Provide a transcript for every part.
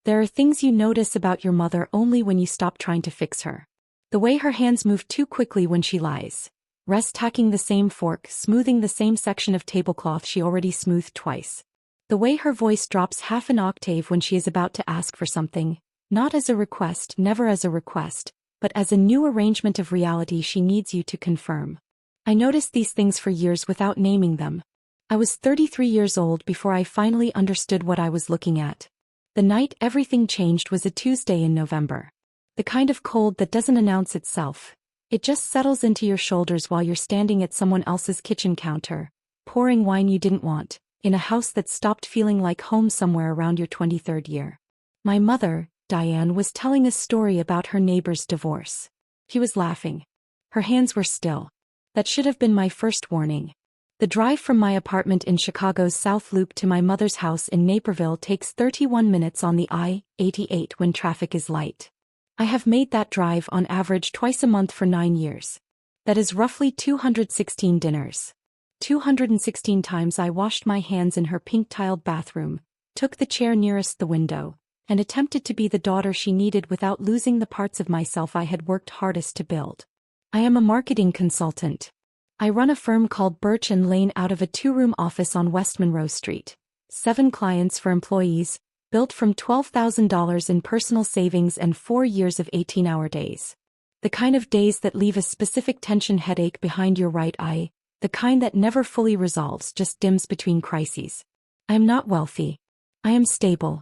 There are things you notice about your mother only when you stop trying to fix her. The way her hands move too quickly when she lies. Tacking the same fork, smoothing the same section of tablecloth she already smoothed twice. The way her voice drops half an octave when she is about to ask for something, not as a request, never as a request, but as a new arrangement of reality she needs you to confirm. I noticed these things for years without naming them. I was 33 years old before I finally understood what I was looking at. The night everything changed was a Tuesday in November. The kind of cold that doesn't announce itself. It just settles into your shoulders while you're standing at someone else's kitchen counter, pouring wine you didn't want, in a house that stopped feeling like home somewhere around your 23rd year. My mother, Diane, was telling a story about her neighbor's divorce. He was laughing. Her hands were still. That should have been my first warning. The drive from my apartment in Chicago's South Loop to my mother's house in Naperville takes 31 minutes on the I-88 when traffic is light. I have made that drive on average twice a month for 9 years. That is roughly 216 dinners. 216 times I washed my hands in her pink-tiled bathroom, took the chair nearest the window, and attempted to be the daughter she needed without losing the parts of myself I had worked hardest to build. I am a marketing consultant. I run a firm called Birch & Lane out of a 2-room office on West Monroe Street. 7 clients for employees, built from $12,000 in personal savings and 4 years of 18-hour days. The kind of days that leave a specific tension headache behind your right eye, the kind that never fully resolves, just dims between crises. I am not wealthy. I am stable.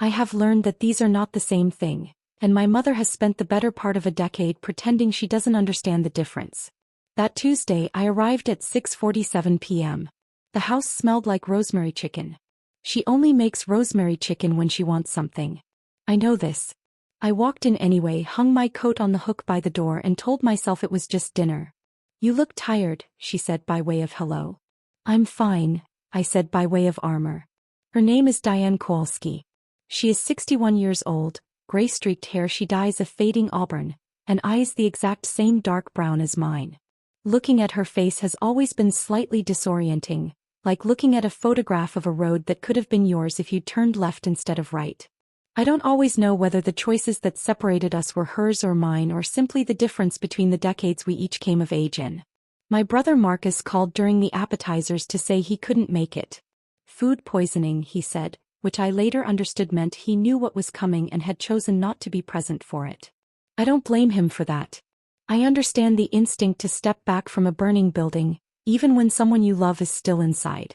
I have learned that these are not the same thing, and my mother has spent the better part of a decade pretending she doesn't understand the difference. That Tuesday I arrived at 6:47 p.m. The house smelled like rosemary chicken. She only makes rosemary chicken when she wants something. I know this. I walked in anyway, hung my coat on the hook by the door and told myself it was just dinner. "You look tired," she said by way of hello. "I'm fine," I said by way of armor. Her name is Diane Kowalski. She is 61 years old, gray-streaked hair she dyes a fading auburn, and eyes the exact same dark brown as mine. Looking at her face has always been slightly disorienting, like looking at a photograph of a road that could have been yours if you turned left instead of right. I don't always know whether the choices that separated us were hers or mine, or simply the difference between the decades we each came of age in. My brother Marcus called during the appetizers to say he couldn't make it. Food poisoning, he said, which I later understood meant he knew what was coming and had chosen not to be present for it. I don't blame him for that. I understand the instinct to step back from a burning building, even when someone you love is still inside.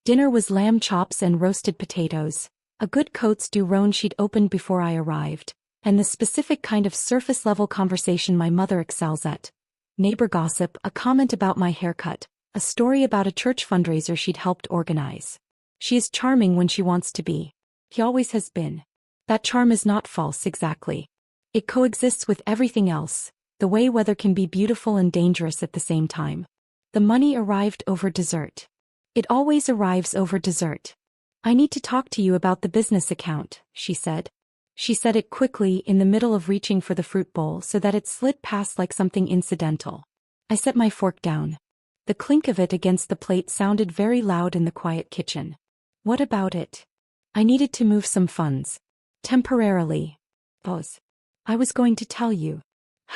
Dinner was lamb chops and roasted potatoes, a good Côtes du Rhône she'd opened before I arrived, and the specific kind of surface-level conversation my mother excels at. Neighbor gossip, a comment about my haircut, a story about a church fundraiser she'd helped organize. She is charming when she wants to be. He always has been. That charm is not false exactly. It coexists with everything else, the way weather can be beautiful and dangerous at the same time. The money arrived over dessert. It always arrives over dessert. "I need to talk to you about the business account," she said. She said it quickly in the middle of reaching for the fruit bowl so that it slid past like something incidental. I set my fork down. The clink of it against the plate sounded very loud in the quiet kitchen. "What about it?" "I needed to move some funds. Temporarily." Pause. "I was going to tell you."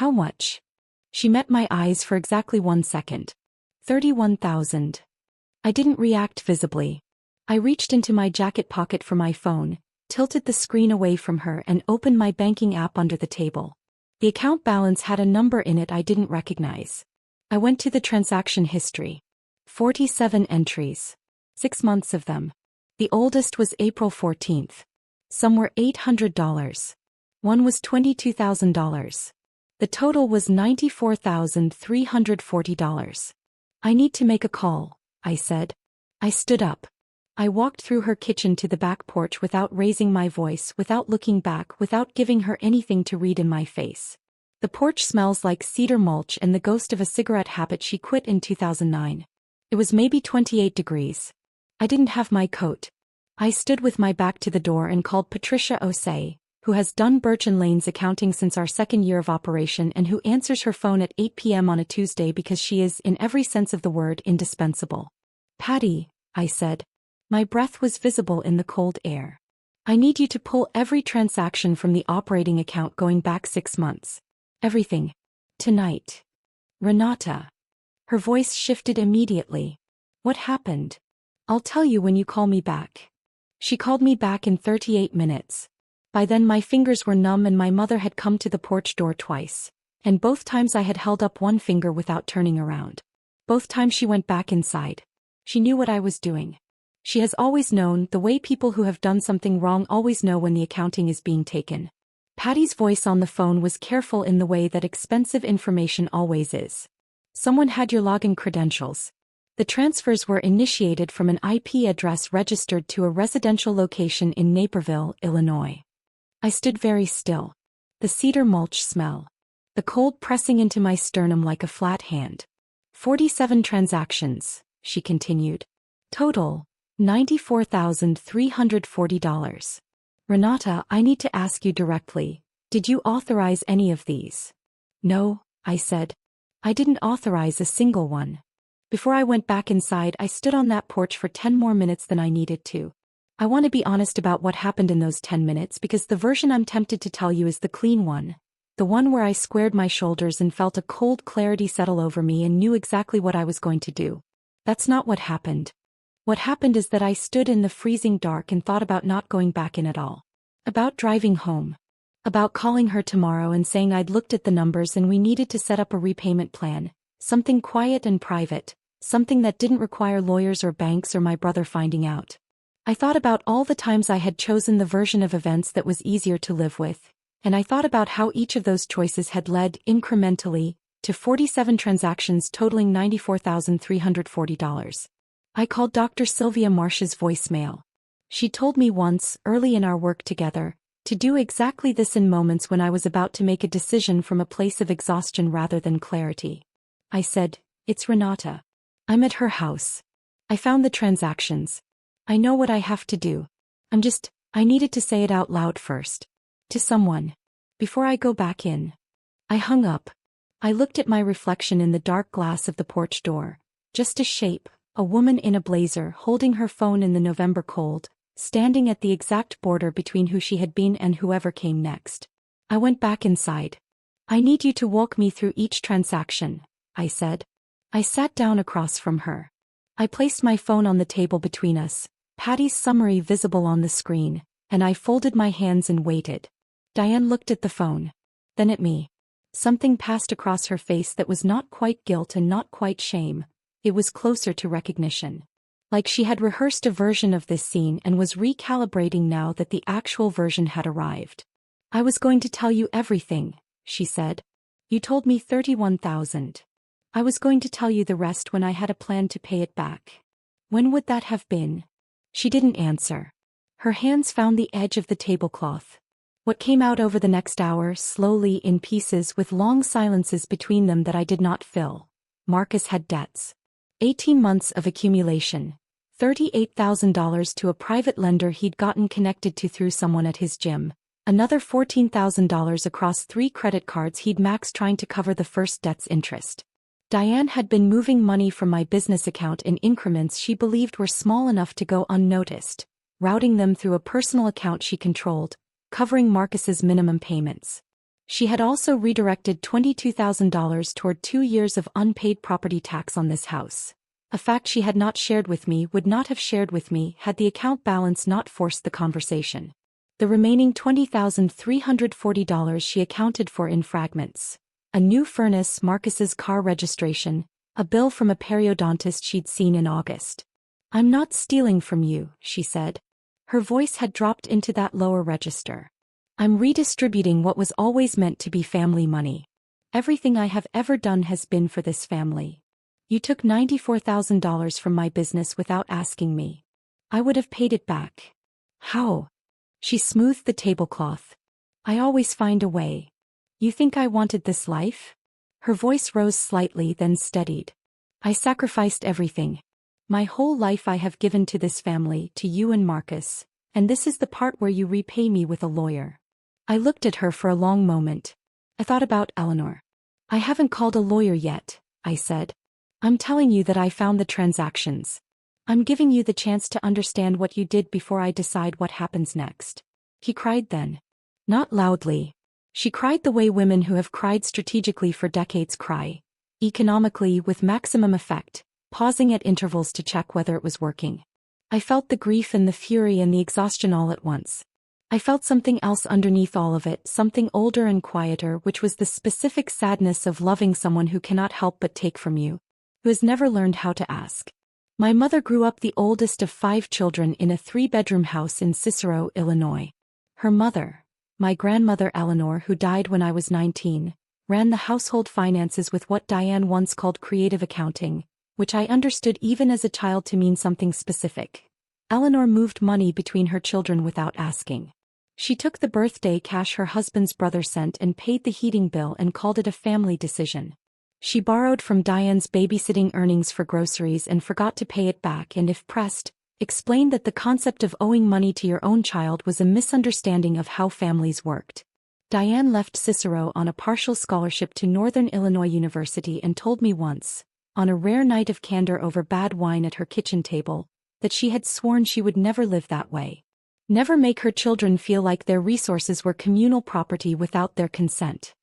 "How much?" She met my eyes for exactly 1 second. 31,000. I didn't react visibly. I reached into my jacket pocket for my phone, tilted the screen away from her and opened my banking app under the table. The account balance had a number in it I didn't recognize. I went to the transaction history. 47 entries. 6 months of them. The oldest was April 14th. Some were $800. One was $22,000. The total was $94,340. "I need to make a call," I said. I stood up. I walked through her kitchen to the back porch without raising my voice, without looking back, without giving her anything to read in my face. The porch smells like cedar mulch and the ghost of a cigarette habit she quit in 2009. It was maybe 28 degrees. I didn't have my coat. I stood with my back to the door and called Patricia Osei, who has done Birch & Lane's accounting since our 2nd year of operation and who answers her phone at 8 p.m. on a Tuesday because she is, in every sense of the word, indispensable. "Patty," I said. My breath was visible in the cold air. I need you to pull every transaction from the operating account going back 6 months. Everything. Tonight. Renata. Her voice shifted immediately. What happened? I'll tell you when you call me back. She called me back in 38 minutes. By then my fingers were numb and my mother had come to the porch door twice. And both times I had held up one finger without turning around. Both times she went back inside. She knew what I was doing. She has always known, the way people who have done something wrong always know when the accounting is being taken. Patty's voice on the phone was careful in the way that expensive information always is. Someone had your login credentials. The transfers were initiated from an IP address registered to a residential location in Naperville, Illinois. I stood very still. The cedar mulch smell. The cold pressing into my sternum like a flat hand. 47 transactions, she continued. Total, $94,340. Renata, I need to ask you directly, did you authorize any of these? No, I said. I didn't authorize a single one. Before I went back inside, I stood on that porch for 10 more minutes than I needed to. I want to be honest about what happened in those 10 minutes because the version I'm tempted to tell you is the clean one. The one where I squared my shoulders and felt a cold clarity settle over me and knew exactly what I was going to do. That's not what happened. What happened is that I stood in the freezing dark and thought about not going back in at all. About driving home. About calling her tomorrow and saying I'd looked at the numbers and we needed to set up a repayment plan. Something quiet and private, something that didn't require lawyers or banks or my brother finding out. I thought about all the times I had chosen the version of events that was easier to live with, and I thought about how each of those choices had led, incrementally, to 47 transactions totaling $94,340. I called Dr. Sylvia Marsh's voicemail. She told me once, early in our work together, to do exactly this in moments when I was about to make a decision from a place of exhaustion rather than clarity. I said, it's Renata. I'm at her house. I found the transactions. I know what I have to do. I needed to say it out loud first. To someone. Before I go back in. I hung up. I looked at my reflection in the dark glass of the porch door. Just a shape, a woman in a blazer holding her phone in the November cold, standing at the exact border between who she had been and whoever came next. I went back inside. I need you to walk me through each transaction, I said. I sat down across from her. I placed my phone on the table between us, Patty's summary visible on the screen, and I folded my hands and waited. Diane looked at the phone. Then at me. Something passed across her face that was not quite guilt and not quite shame. It was closer to recognition. Like she had rehearsed a version of this scene and was recalibrating now that the actual version had arrived. I was going to tell you everything, she said. You told me $31,000. I was going to tell you the rest when I had a plan to pay it back. When would that have been? She didn't answer. Her hands found the edge of the tablecloth. What came out over the next hour, slowly in pieces with long silences between them that I did not fill. Marcus had debts. 18 months of accumulation. $38,000 to a private lender he'd gotten connected to through someone at his gym. Another $14,000 across 3 credit cards he'd maxed trying to cover the first debt's interest. Diane had been moving money from my business account in increments she believed were small enough to go unnoticed, routing them through a personal account she controlled, covering Marcus's minimum payments. She had also redirected $22,000 toward 2 years of unpaid property tax on this house. A fact she had not shared with me, would not have shared with me had the account balance not forced the conversation. The remaining $20,340 she accounted for in fragments. A new furnace, Marcus's car registration, a bill from a periodontist she'd seen in August. I'm not stealing from you, she said. Her voice had dropped into that lower register. I'm redistributing what was always meant to be family money. Everything I have ever done has been for this family. You took $94,000 from my business without asking me. I would have paid it back. How? She smoothed the tablecloth. I always find a way. You think I wanted this life? Her voice rose slightly then steadied. I sacrificed everything. My whole life I have given to this family, to you and Marcus, and this is the part where you repay me with a lawyer. I looked at her for a long moment. I thought about Eleanor. I haven't called a lawyer yet, I said. I'm telling you that I found the transactions. I'm giving you the chance to understand what you did before I decide what happens next. He cried then. Not loudly. She cried the way women who have cried strategically for decades cry. Economically, with maximum effect, pausing at intervals to check whether it was working. I felt the grief and the fury and the exhaustion all at once. I felt something else underneath all of it, something older and quieter, which was the specific sadness of loving someone who cannot help but take from you, who has never learned how to ask. My mother grew up the oldest of 5 children in a 3-bedroom house in Cicero, Illinois. Her mother, my grandmother Eleanor, who died when I was 19, ran the household finances with what Diane once called creative accounting, which I understood even as a child to mean something specific. Eleanor moved money between her children without asking. She took the birthday cash her husband's brother sent and paid the heating bill and called it a family decision. She borrowed from Diane's babysitting earnings for groceries and forgot to pay it back, and if pressed, explained that the concept of owing money to your own child was a misunderstanding of how families worked. Diane left Cicero on a partial scholarship to Northern Illinois University and told me once, on a rare night of candor over bad wine at her kitchen table, that she had sworn she would never live that way. Never make her children feel like their resources were communal property without their consent.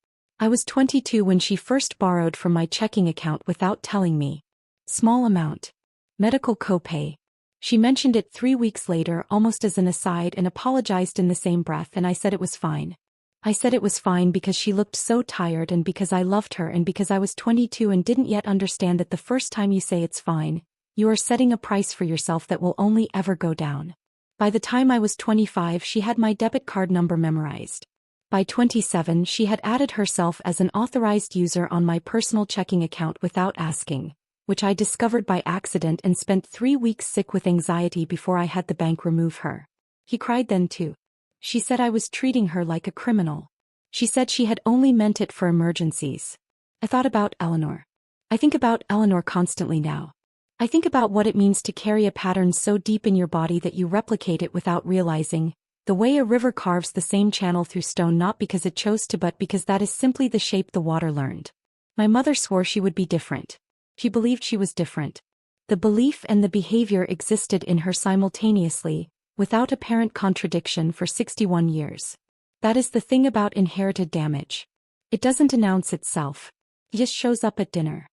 I was 22 when she first borrowed from my checking account without telling me. Small amount. Medical copay. She mentioned it 3 weeks later almost as an aside and apologized in the same breath, and I said it was fine. I said it was fine because she looked so tired and because I loved her and because I was 22 and didn't yet understand that the first time you say it's fine, you are setting a price for yourself that will only ever go down. By the time I was 25, she had my debit card number memorized. By 27, she had added herself as an authorized user on my personal checking account without asking, which I discovered by accident and spent 3 weeks sick with anxiety before I had the bank remove her. He cried then too. She said I was treating her like a criminal. She said she had only meant it for emergencies. I thought about Eleanor. I think about Eleanor constantly now. I think about what it means to carry a pattern so deep in your body that you replicate it without realizing, the way a river carves the same channel through stone not because it chose to but because that is simply the shape the water learned. My mother swore she would be different. She believed she was different. The belief and the behavior existed in her simultaneously, without apparent contradiction for 61 years. That is the thing about inherited damage. It doesn't announce itself. It just shows up at dinner.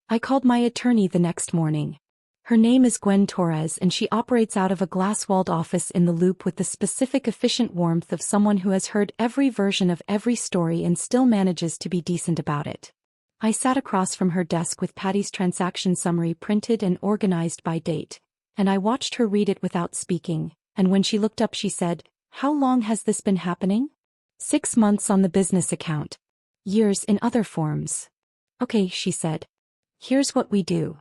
I called my attorney the next morning. Her name is Gwen Torres and she operates out of a glass-walled office in the Loop with the specific efficient warmth of someone who has heard every version of every story and still manages to be decent about it. I sat across from her desk with Patty's transaction summary printed and organized by date, and I watched her read it without speaking, and when she looked up she said, "How long has this been happening?" 6 months on the business account. Years in other forms. Okay, she said. Here's what we do.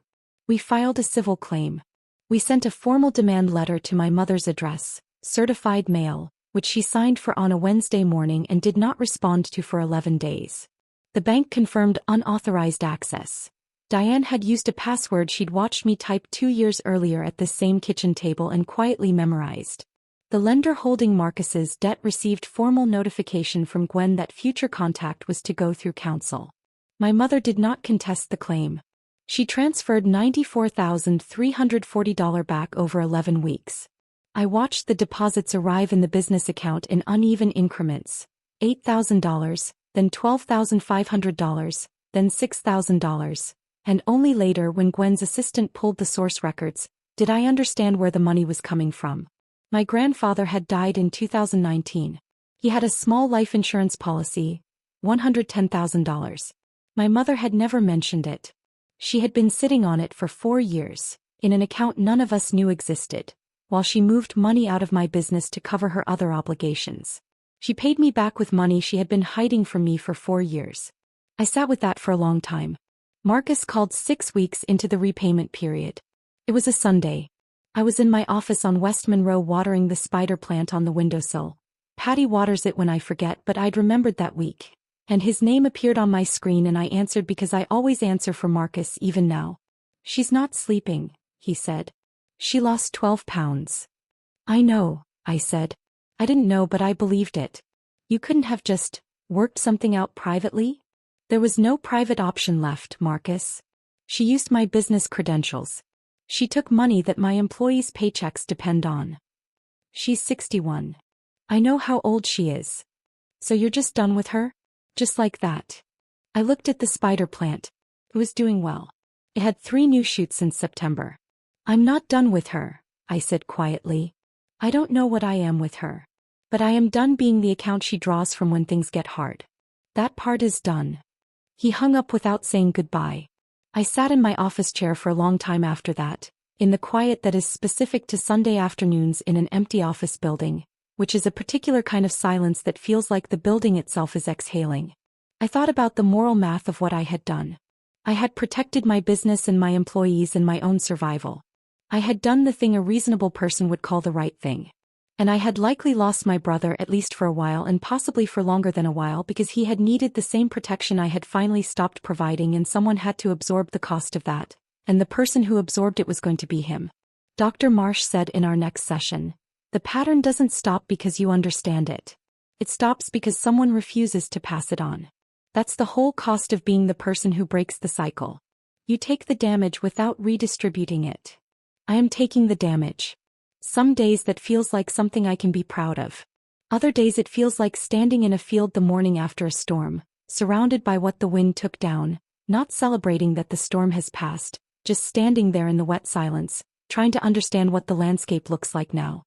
We filed a civil claim. We sent a formal demand letter to my mother's address, certified mail, which she signed for on a Wednesday morning and did not respond to for 11 days. The bank confirmed unauthorized access. Diane had used a password she'd watched me type 2 years earlier at this same kitchen table and quietly memorized. The lender holding Marcus's debt received formal notification from Gwen that future contact was to go through counsel. My mother did not contest the claim. She transferred $94,340 back over 11 weeks. I watched the deposits arrive in the business account in uneven increments, $8,000, then $12,500, then $6,000, and only later when Gwen's assistant pulled the source records, did I understand where the money was coming from. My grandfather had died in 2019. He had a small life insurance policy, $110,000. My mother had never mentioned it. She had been sitting on it for 4 years, in an account none of us knew existed, while she moved money out of my business to cover her other obligations. She paid me back with money she had been hiding from me for 4 years. I sat with that for a long time. Marcus called 6 weeks into the repayment period. It was a Sunday. I was in my office on West Monroe watering the spider plant on the windowsill. Patty waters it when I forget, but I'd remembered that week. And his name appeared on my screen and I answered because I always answer for Marcus even now. "She's not sleeping," he said. "She lost 12 pounds. "I know," I said. I didn't know but I believed it. "You couldn't have just worked something out privately?" "There was no private option left, Marcus. She used my business credentials. She took money that my employees' paychecks depend on. She's 61. I know how old she is. So you're just done with her? Just like that. I looked at the spider plant. It was doing well. It had 3 new shoots since September. I'm not done with her, I said quietly. I don't know what I am with her. But I am done being the account she draws from when things get hard. That part is done. He hung up without saying goodbye. I sat in my office chair for a long time after that, in the quiet that is specific to Sunday afternoons in an empty office building, which is a particular kind of silence that feels like the building itself is exhaling. I thought about the moral math of what I had done. I had protected my business and my employees and my own survival. I had done the thing a reasonable person would call the right thing. And I had likely lost my brother at least for a while and possibly for longer than a while because he had needed the same protection I had finally stopped providing, and someone had to absorb the cost of that, and the person who absorbed it was going to be him. Dr. Marsh said in our next session, the pattern doesn't stop because you understand it. It stops because someone refuses to pass it on. That's the whole cost of being the person who breaks the cycle. You take the damage without redistributing it. I am taking the damage. Some days that feels like something I can be proud of. Other days it feels like standing in a field the morning after a storm, surrounded by what the wind took down, not celebrating that the storm has passed, just standing there in the wet silence, trying to understand what the landscape looks like now.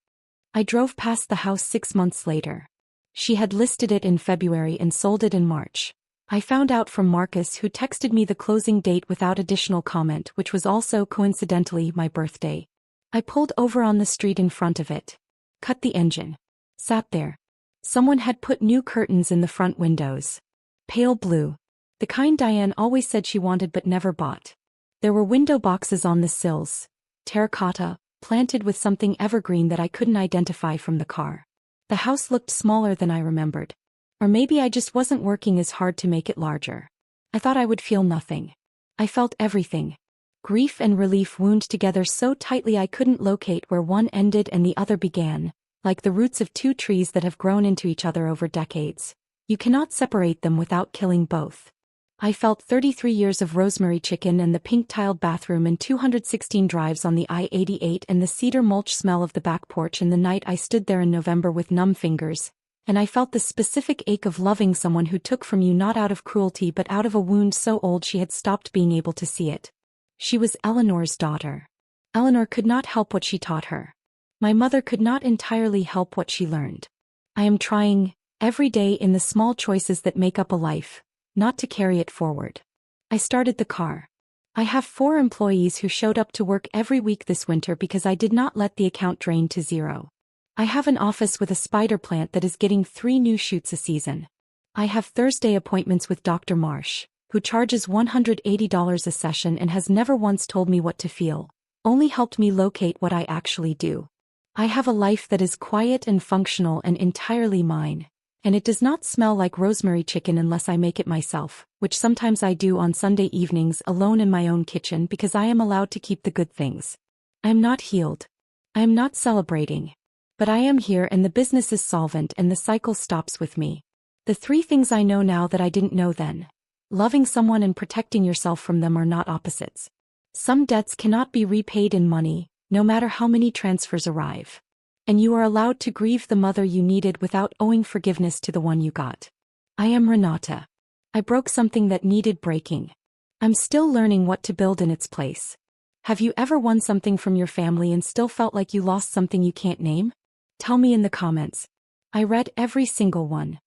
I drove past the house 6 months later. She had listed it in February and sold it in March. I found out from Marcus, who texted me the closing date without additional comment, which was also coincidentally my birthday. I pulled over on the street in front of it. Cut the engine. Sat there. Someone had put new curtains in the front windows. Pale blue. The kind Diane always said she wanted but never bought. There were window boxes on the sills. Terracotta, planted with something evergreen that I couldn't identify from the car. The house looked smaller than I remembered. Or maybe I just wasn't working as hard to make it larger. I thought I would feel nothing. I felt everything. Grief and relief wound together so tightly I couldn't locate where one ended and the other began, like the roots of 2 trees that have grown into each other over decades. You cannot separate them without killing both. I felt 33 years of rosemary chicken and the pink-tiled bathroom and 216 drives on the I-88 and the cedar mulch smell of the back porch in the night I stood there in November with numb fingers. And I felt the specific ache of loving someone who took from you not out of cruelty but out of a wound so old she had stopped being able to see it. She was Eleanor's daughter. Eleanor could not help what she taught her. My mother could not entirely help what she learned. I am trying, every day in the small choices that make up a life, not to carry it forward. I started the car. I have 4 employees who showed up to work every week this winter because I did not let the account drain to zero. I have an office with a spider plant that is getting 3 new shoots a season. I have Thursday appointments with Dr. Marsh, who charges $180 a session and has never once told me what to feel, only helped me locate what I actually do. I have a life that is quiet and functional and entirely mine, and it does not smell like rosemary chicken unless I make it myself, which sometimes I do on Sunday evenings alone in my own kitchen because I am allowed to keep the good things. I am not healed. I am not celebrating. But I am here and the business is solvent and the cycle stops with me. The 3 things I know now that I didn't know then. Loving someone and protecting yourself from them are not opposites. Some debts cannot be repaid in money, no matter how many transfers arrive. And you are allowed to grieve the mother you needed without owing forgiveness to the one you got. I am Renata. I broke something that needed breaking. I'm still learning what to build in its place. Have you ever won something from your family and still felt like you lost something you can't name? Tell me in the comments. I read every single one.